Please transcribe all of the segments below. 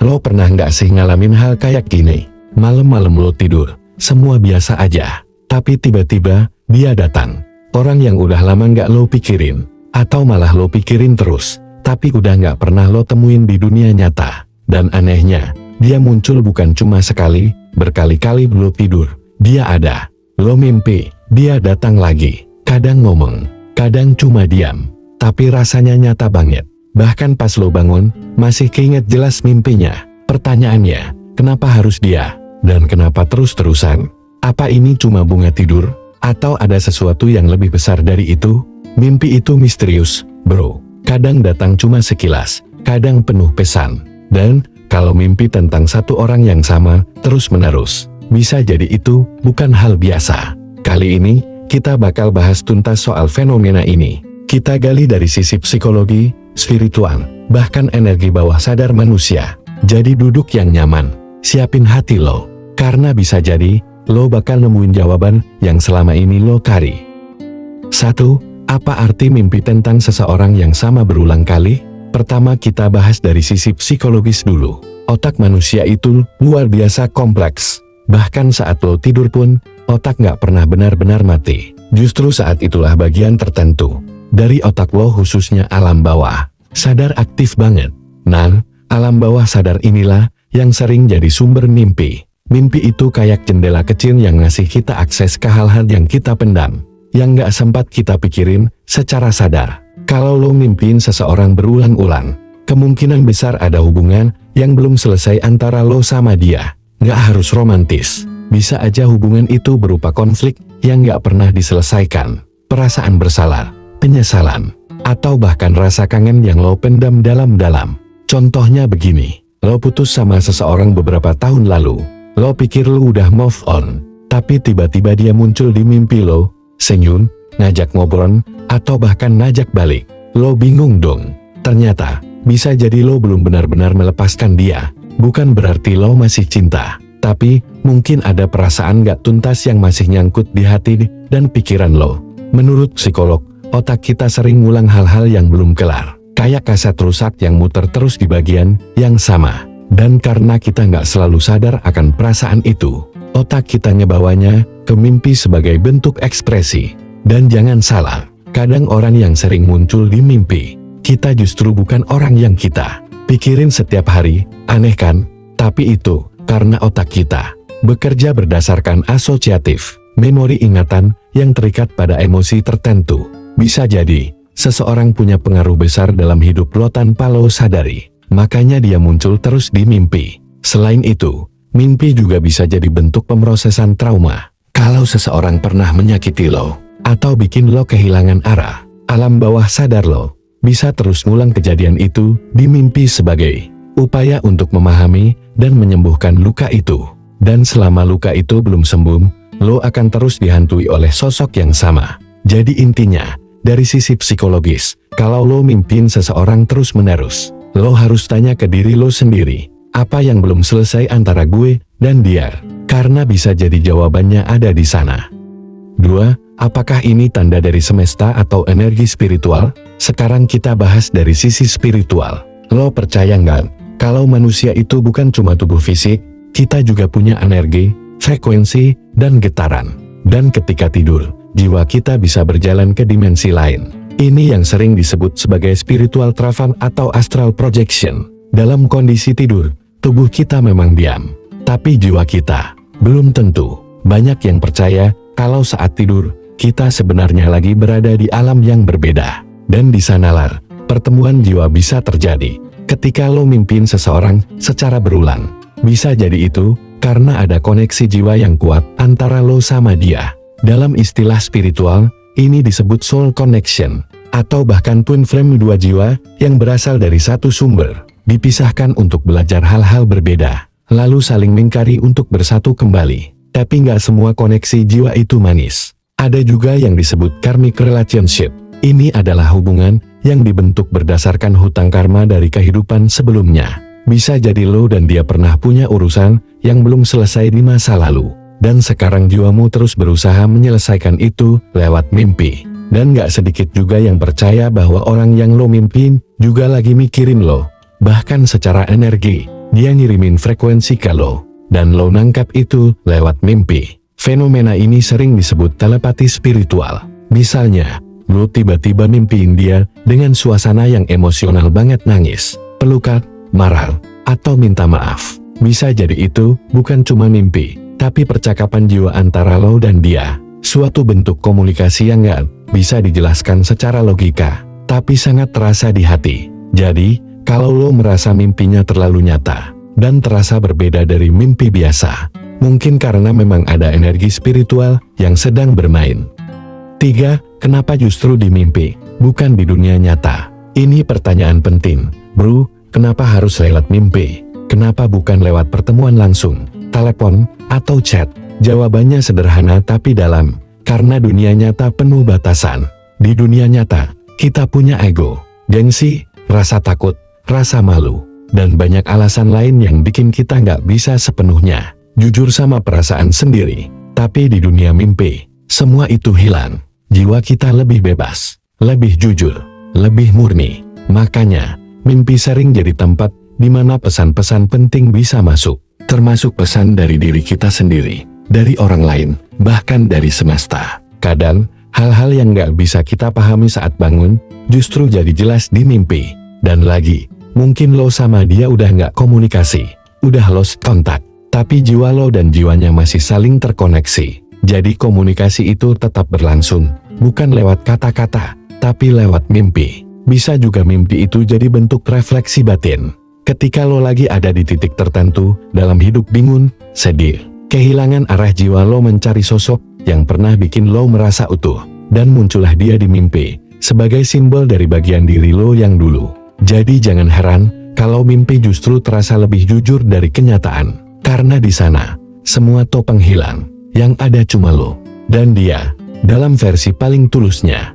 Lo pernah nggak sih ngalamin hal kayak gini? Malam-malam lo tidur, semua biasa aja. Tapi tiba-tiba, dia datang. Orang yang udah lama nggak lo pikirin. Atau malah lo pikirin terus. Tapi udah nggak pernah lo temuin di dunia nyata. Dan anehnya, dia muncul bukan cuma sekali, berkali-kali lo tidur. Dia ada. Lo mimpi, dia datang lagi. Kadang ngomong, kadang cuma diam. Tapi rasanya nyata banget. Bahkan pas lo bangun, masih keinget jelas mimpinya. Pertanyaannya, kenapa harus dia? Dan kenapa terus-terusan? Apa ini cuma bunga tidur? Atau ada sesuatu yang lebih besar dari itu? Mimpi itu misterius, bro. Kadang datang cuma sekilas, kadang penuh pesan. Dan, kalau mimpi tentang satu orang yang sama, terus-menerus, bisa jadi itu bukan hal biasa. Kali ini, kita bakal bahas tuntas soal fenomena ini. Kita gali dari sisi psikologi, spiritual, bahkan energi bawah sadar manusia. Jadi duduk yang nyaman, siapin hati lo, karena bisa jadi, lo bakal nemuin jawaban yang selama ini lo cari. 1. Apa arti mimpi tentang seseorang yang sama berulang kali? Pertama kita bahas dari sisi psikologis dulu. Otak manusia itu luar biasa kompleks. Bahkan saat lo tidur pun, otak nggak pernah benar-benar mati. Justru saat itulah bagian tertentu dari otak lo khususnya alam bawah sadar aktif banget. Nah, alam bawah sadar inilah yang sering jadi sumber mimpi. Mimpi itu kayak jendela kecil yang ngasih kita akses ke hal-hal yang kita pendam, yang nggak sempat kita pikirin secara sadar. Kalau lo mimpiin seseorang berulang-ulang, kemungkinan besar ada hubungan yang belum selesai antara lo sama dia. Nggak harus romantis, bisa aja hubungan itu berupa konflik yang nggak pernah diselesaikan, perasaan bersalah, penyesalan, atau bahkan rasa kangen yang lo pendam dalam-dalam. Contohnya begini, lo putus sama seseorang beberapa tahun lalu, lo pikir lo udah move on, tapi tiba-tiba dia muncul di mimpi lo, senyum, ngajak ngobrol, atau bahkan ngajak balik. Lo bingung dong. Ternyata, bisa jadi lo belum benar-benar melepaskan dia. Bukan berarti lo masih cinta, tapi mungkin ada perasaan gak tuntas yang masih nyangkut di hati dan pikiran lo. Menurut psikolog, otak kita sering ngulang hal-hal yang belum kelar, kayak kaset rusak yang muter terus di bagian yang sama. Dan karena kita nggak selalu sadar akan perasaan itu, otak kita ngebawanya ke mimpi sebagai bentuk ekspresi. Dan jangan salah, kadang orang yang sering muncul di mimpi kita justru bukan orang yang kita pikirin setiap hari. Aneh kan? Tapi itu karena otak kita bekerja berdasarkan asosiatif, memori ingatan yang terikat pada emosi tertentu. Bisa jadi, seseorang punya pengaruh besar dalam hidup lo tanpa lo sadari. Makanya dia muncul terus di mimpi. Selain itu, mimpi juga bisa jadi bentuk pemrosesan trauma. Kalau seseorang pernah menyakiti lo, atau bikin lo kehilangan arah, alam bawah sadar lo bisa terus ngulang kejadian itu di mimpi sebagai upaya untuk memahami dan menyembuhkan luka itu. Dan selama luka itu belum sembuh, lo akan terus dihantui oleh sosok yang sama. Jadi intinya, dari sisi psikologis, kalau lo mimpiin seseorang terus-menerus, lo harus tanya ke diri lo sendiri, apa yang belum selesai antara gue dan dia? Karena bisa jadi jawabannya ada di sana. 2. Apakah ini tanda dari semesta atau energi spiritual? Sekarang kita bahas dari sisi spiritual. Lo percaya nggak, kalau manusia itu bukan cuma tubuh fisik, kita juga punya energi, frekuensi, dan getaran. Dan ketika tidur, jiwa kita bisa berjalan ke dimensi lain. Ini yang sering disebut sebagai spiritual travel atau astral projection. Dalam kondisi tidur, tubuh kita memang diam, tapi jiwa kita belum tentu. Banyak yang percaya kalau saat tidur, kita sebenarnya lagi berada di alam yang berbeda. Dan di sanalah pertemuan jiwa bisa terjadi ketika lo mimpiin seseorang secara berulang. Bisa jadi itu karena ada koneksi jiwa yang kuat antara lo sama dia. Dalam istilah spiritual, ini disebut soul connection, atau bahkan twin flame, dua jiwa yang berasal dari satu sumber, dipisahkan untuk belajar hal-hal berbeda, lalu saling mengingkari untuk bersatu kembali. Tapi nggak semua koneksi jiwa itu manis. Ada juga yang disebut karmic relationship. Ini adalah hubungan yang dibentuk berdasarkan hutang karma dari kehidupan sebelumnya. Bisa jadi lo dan dia pernah punya urusan yang belum selesai di masa lalu. Dan sekarang jiwamu terus berusaha menyelesaikan itu lewat mimpi. Dan gak sedikit juga yang percaya bahwa orang yang lo mimpin juga lagi mikirin lo. Bahkan secara energi, dia ngirimin frekuensi ke lo, dan lo nangkap itu lewat mimpi. Fenomena ini sering disebut telepati spiritual. Misalnya, lo tiba-tiba mimpiin dia dengan suasana yang emosional banget, nangis, pelukan, marah, atau minta maaf. Bisa jadi itu bukan cuma mimpi, tapi percakapan jiwa antara lo dan dia. Suatu bentuk komunikasi yang gak bisa dijelaskan secara logika, tapi sangat terasa di hati. Jadi, kalau lo merasa mimpinya terlalu nyata, dan terasa berbeda dari mimpi biasa, mungkin karena memang ada energi spiritual yang sedang bermain. 3. Kenapa justru di mimpi, bukan di dunia nyata? Ini pertanyaan penting, bro. Kenapa harus lewat mimpi? Kenapa bukan lewat pertemuan langsung, telepon, atau chat? Jawabannya sederhana tapi dalam, karena dunia nyata penuh batasan. Di dunia nyata, kita punya ego, gengsi, rasa takut, rasa malu, dan banyak alasan lain yang bikin kita nggak bisa sepenuhnya jujur sama perasaan sendiri. Tapi di dunia mimpi, semua itu hilang. Jiwa kita lebih bebas, lebih jujur, lebih murni. Makanya, mimpi sering jadi tempat di mana pesan-pesan penting bisa masuk, termasuk pesan dari diri kita sendiri, dari orang lain, bahkan dari semesta. Kadang, hal-hal yang nggak bisa kita pahami saat bangun, justru jadi jelas di mimpi. Dan lagi, mungkin lo sama dia udah nggak komunikasi, udah lost kontak, tapi jiwa lo dan jiwanya masih saling terkoneksi. Jadi komunikasi itu tetap berlangsung, bukan lewat kata-kata, tapi lewat mimpi. Bisa juga mimpi itu jadi bentuk refleksi batin. Ketika lo lagi ada di titik tertentu, dalam hidup bingung, sedih, kehilangan arah, jiwa lo mencari sosok yang pernah bikin lo merasa utuh, dan muncullah dia di mimpi, sebagai simbol dari bagian diri lo yang dulu. Jadi jangan heran, kalau mimpi justru terasa lebih jujur dari kenyataan. Karena di sana, semua topeng hilang, yang ada cuma lo, dan dia, dalam versi paling tulusnya.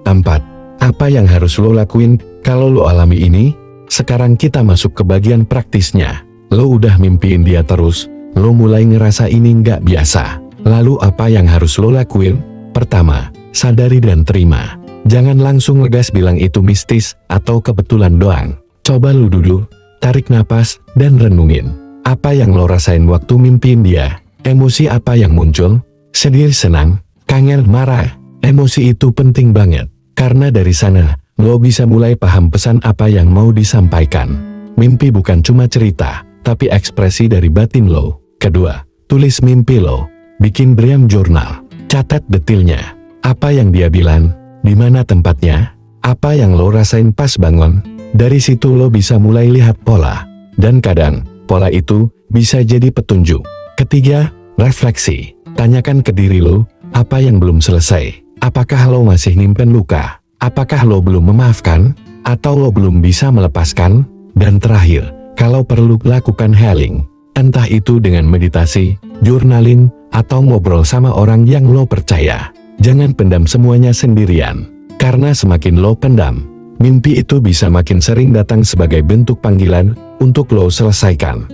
4. Apa yang harus lo lakuin kalau lo alami ini? Sekarang kita masuk ke bagian praktisnya. Lo udah mimpiin dia terus, lo mulai ngerasa ini nggak biasa. Lalu apa yang harus lo lakuin? Pertama, sadari dan terima. Jangan langsung ngegas bilang itu mistis atau kebetulan doang. Coba lo dulu, tarik napas, dan renungin. Apa yang lo rasain waktu mimpiin dia? Emosi apa yang muncul? Sedih, senang, kangen, marah? Emosi itu penting banget, karena dari sana, lo bisa mulai paham pesan apa yang mau disampaikan. Mimpi bukan cuma cerita, tapi ekspresi dari batin lo. Kedua, tulis mimpi lo. Bikin dream journal. Catat detailnya. Apa yang dia bilang? Di mana tempatnya? Apa yang lo rasain pas bangun? Dari situ lo bisa mulai lihat pola. Dan kadang, pola itu bisa jadi petunjuk. Ketiga, refleksi. Tanyakan ke diri lo, apa yang belum selesai? Apakah lo masih nyimpen luka? Apakah lo belum memaafkan? Atau lo belum bisa melepaskan? Dan terakhir, kalau perlu lakukan healing. Entah itu dengan meditasi, journaling, atau ngobrol sama orang yang lo percaya. Jangan pendam semuanya sendirian. Karena semakin lo pendam, mimpi itu bisa makin sering datang sebagai bentuk panggilan untuk lo selesaikan.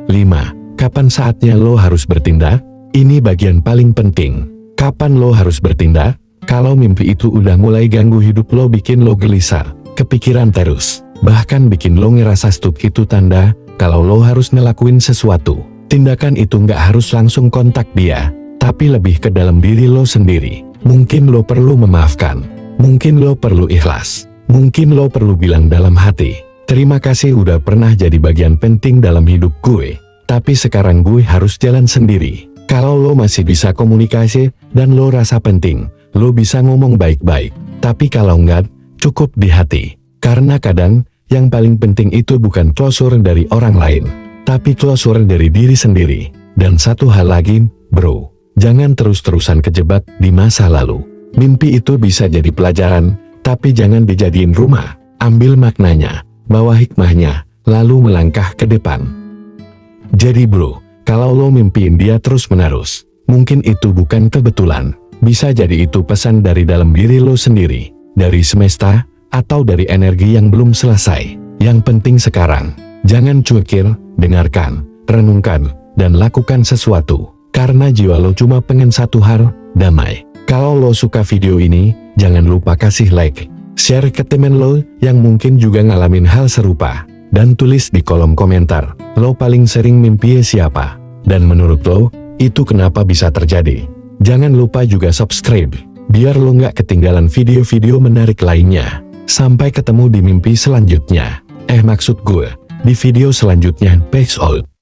5. Kapan saatnya lo harus bertindak? Ini bagian paling penting. Kapan lo harus bertindak? Kalau mimpi itu udah mulai ganggu hidup lo, bikin lo gelisah, kepikiran terus, bahkan bikin lo ngerasa stuck, itu tanda kalau lo harus ngelakuin sesuatu. Tindakan itu nggak harus langsung kontak dia, tapi lebih ke dalam diri lo sendiri. Mungkin lo perlu memaafkan, mungkin lo perlu ikhlas, mungkin lo perlu bilang dalam hati, terima kasih udah pernah jadi bagian penting dalam hidup gue, tapi sekarang gue harus jalan sendiri. Kalau lo masih bisa komunikasi dan lo rasa penting, lo bisa ngomong baik-baik. Tapi kalau enggak, cukup di hati. Karena kadang, yang paling penting itu bukan closure dari orang lain, tapi closure dari diri sendiri. Dan satu hal lagi, bro, jangan terus-terusan kejebak di masa lalu. Mimpi itu bisa jadi pelajaran, tapi jangan dijadiin rumah. Ambil maknanya, bawa hikmahnya, lalu melangkah ke depan. Jadi bro, kalau lo mimpiin dia terus-menerus, mungkin itu bukan kebetulan. Bisa jadi itu pesan dari dalam diri lo sendiri, dari semesta, atau dari energi yang belum selesai. Yang penting sekarang, jangan cuekir, dengarkan, renungkan, dan lakukan sesuatu. Karena jiwa lo cuma pengen satu hal, damai. Kalau lo suka video ini, jangan lupa kasih like, share ke temen lo yang mungkin juga ngalamin hal serupa. Dan tulis di kolom komentar, lo paling sering mimpi siapa? Dan menurut lo, itu kenapa bisa terjadi? Jangan lupa juga subscribe, biar lo nggak ketinggalan video-video menarik lainnya. Sampai ketemu di mimpi selanjutnya. Maksud gue, di video selanjutnya. Peace out.